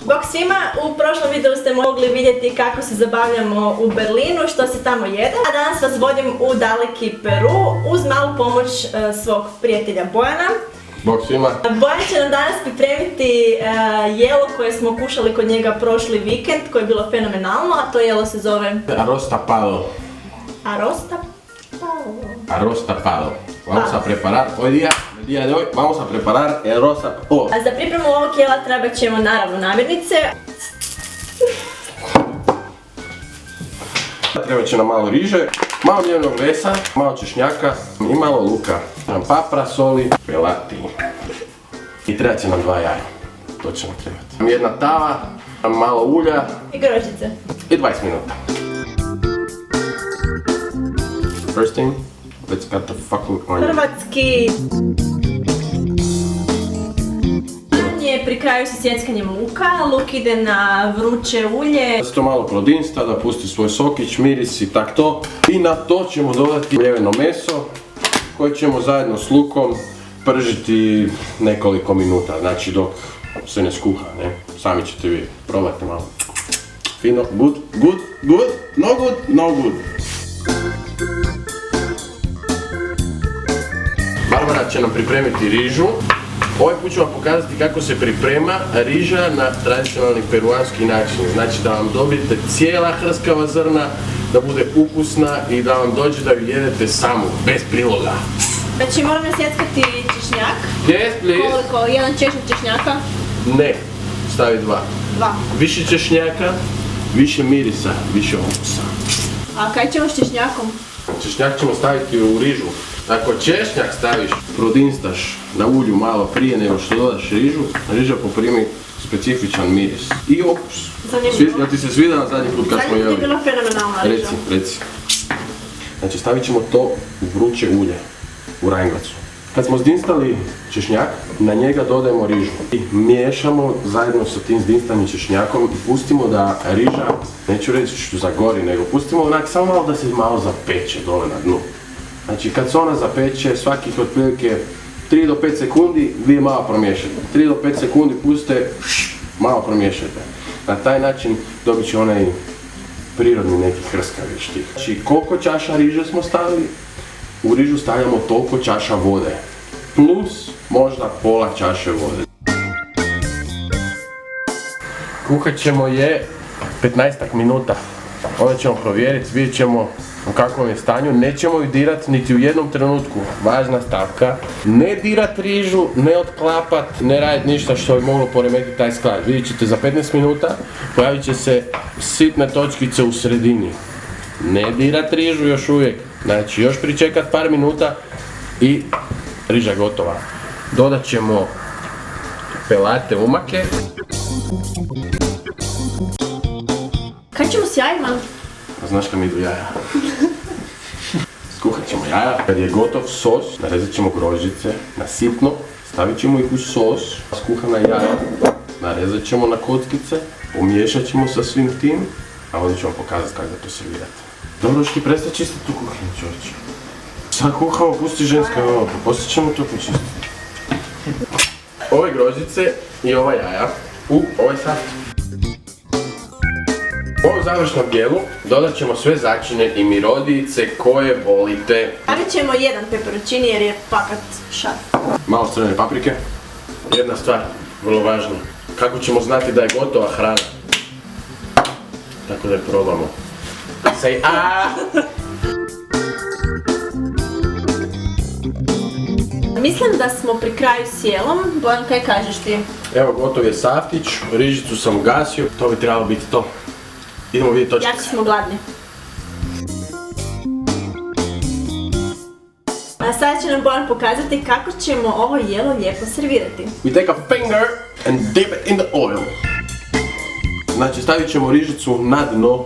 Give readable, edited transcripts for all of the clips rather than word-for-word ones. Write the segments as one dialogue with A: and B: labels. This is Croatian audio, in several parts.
A: Bok svima, u prošlom videu ste mogli vidjeti kako se zabavljamo u Berlinu, što se tamo jede. A danas vas vodim u daleki Peru uz malu pomoć svog prijatelja Bojana.
B: Bok svima.
A: Bojan će nam danas pripremiti jelo koje smo kušali kod njega prošli vikend, koje je bilo fenomenalno, a to jelo se zove...
B: Arroz tapado.
A: Arroz tapado.
B: Arroz tapado. Vamos a preparar, el día de hoy, vamos a preparar el arroz tapado.
A: A za pripremu ovog jela trebat ćemo naravno namirnice.
B: Trebat će nam malo riže, malo mljevenog mesa, malo češnjaka i malo luka. Papra, soli, pelati. I trebat će nam 2 jaja. To će nam trebati. Jedna tava, malo ulja.
A: I grožđice.
B: I 20 minuta. First thing, let's cut the fucking onion.
A: Hrvatski. Je pri kraju sa sjeckanjem luka, luk ide na vruće ulje.
B: Da se to malo prodinsta, da pusti svoj sokić, miris i tak to. I na to ćemo dodati mljeveno meso koje ćemo zajedno s lukom pržiti nekoliko minuta, znači dok se ne skuha, ne? Sami ćete vi probati malo. Fino, good, good, good, no good, no good. Barbara će nam pripremiti rižu. Ovaj put ću vam pokazati kako se priprema riža na tradicionalni peruanski način. Znači da vam dobijete cijela hrskava zrna, da bude ukusna i da vam dođe da ju jedete samu, bez priloga.
A: Znači moramo sjeckati češnjak.
B: Yes, please.
A: Koliko? Jedan češnjak češnjaka?
B: Ne, stavi 2.
A: 2.
B: Više češnjaka, više mirisa, više okusa.
A: A kaj ćemo s češnjakom?
B: Češnjak ćemo staviti u rižu. Ako češnjak staviš, prodinstaš na ulju malo prije nego što dodaš rižu, riža poprimi specifičan miris i okus. Jel ti se svidjela zadnji put kad smo jeli?
A: Zadnji put je bila fenomenalna riža.
B: Reci. Znači stavit ćemo to u vruće ulje, u rajngacu. Kad smo zdinstali češnjak, na njega dodajemo rižu. I miješamo zajedno sa tim zdinstanim češnjakom i pustimo da riža, neću reći zagori, nego pustimo onak samo malo da se malo zapeče dole na dnu. Znači kad se ona zapeče, svakih otprilike 3 do 5 sekundi vi je malo promiješate. 3 do 5 sekundi pustite, malo promiješate. Na taj način dobit će onaj prirodni neki hrskavi štih. Znači koliko čaša riže smo stavili, u rižu stavljamo toliko čaša vode. Plus možda pola čaše vode. Kuhat ćemo je 15 minuta. Onda ćemo provjeriti, vidjet ćemo u kakvom je stanju. Nećemo ju dirati niti u jednom trenutku. Važna stavka. Ne dirat rižu, ne otklapat, ne raditi ništa što bi moglo poremetiti taj sklad. Vidjet ćete za 15 minuta pojavit će se sitne točkice u sredini. Ne dirat rižu još uvijek. Znači još pričekat par minuta i riža je gotova. Dodat ćemo pelate umake.
A: Kaj ćemo s jajima?
B: A znaš kad mi idu jaja? Skuhat ćemo jaja. Kad je gotov sos, narezat ćemo grožđice na sitno, stavit ćemo ih u sos, skuhana jaja, narezat ćemo na kockice, pomiješat ćemo sa svim tim, a onda ću vam pokazati kako da to servirate. Dobro, što ti prestati čistiti tu kuhinju, čovječe. Sad kuhamo, pusti ženska ovo, poslije ćemo to počistiti. Ove grožđice i ova jaja u ovaj saft. U ovom završnom dijelu dodat ćemo sve začine i mirodice koje volite.
A: Stavit ćemo 1 peperoncini jer je pakat šaf.
B: Malo crvene paprike. Jedna stvar, vrlo važna. Kako ćemo znati da je gotova hrana? Tako da je probamo. Say a.
A: Mislim da smo pri kraju s jelom. Bojan, kaj kažeš ti?
B: Evo, gotov je saftić, rižicu sam ugasio, to bi trebalo biti to. Idemo vidjeti točkice.
A: Jako smo gladni. A sada će nam Bojan pokazati kako ćemo ovo jelo lijepo servirati.
B: We take a finger and dip it in the oil. Znači stavit ćemo rižicu na dno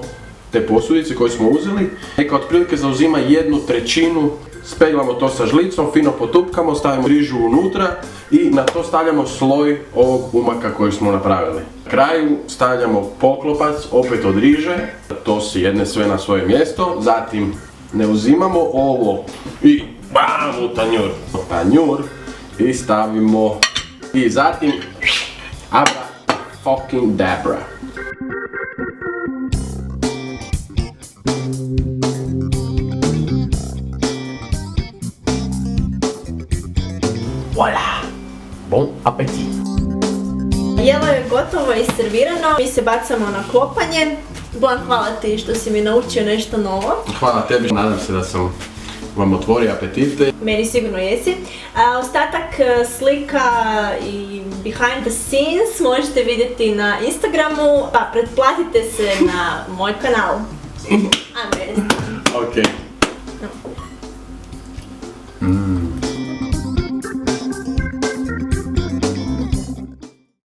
B: te posudice koju smo uzeli. Neka otprilike zauzima 1/3. Speglamo to sa žlicom, fino potupkamo, stavimo rižu unutra i na to stavljamo sloj ovog umaka koji smo napravili. Na kraju stavljamo poklopac opet od riže, to se jedne sve na svoje mjesto, zatim ne uzimamo ovo i bam u tanjur. Tanjur i stavimo i zatim abra fucking dabra. Voila! Bon appetit!
A: Jelo je gotovo i servirano, mi se bacamo na kopanje. Bojan, hvala ti što si mi naučio nešto novo.
B: Hvala tebi, nadam se da sam vam otvorio apetite.
A: Meni sigurno jesi. Ostatak slika i behind the scenes možete vidjeti na Instagramu, pa pretplatite se na moj kanal. Ajmo jesti.
B: Ok.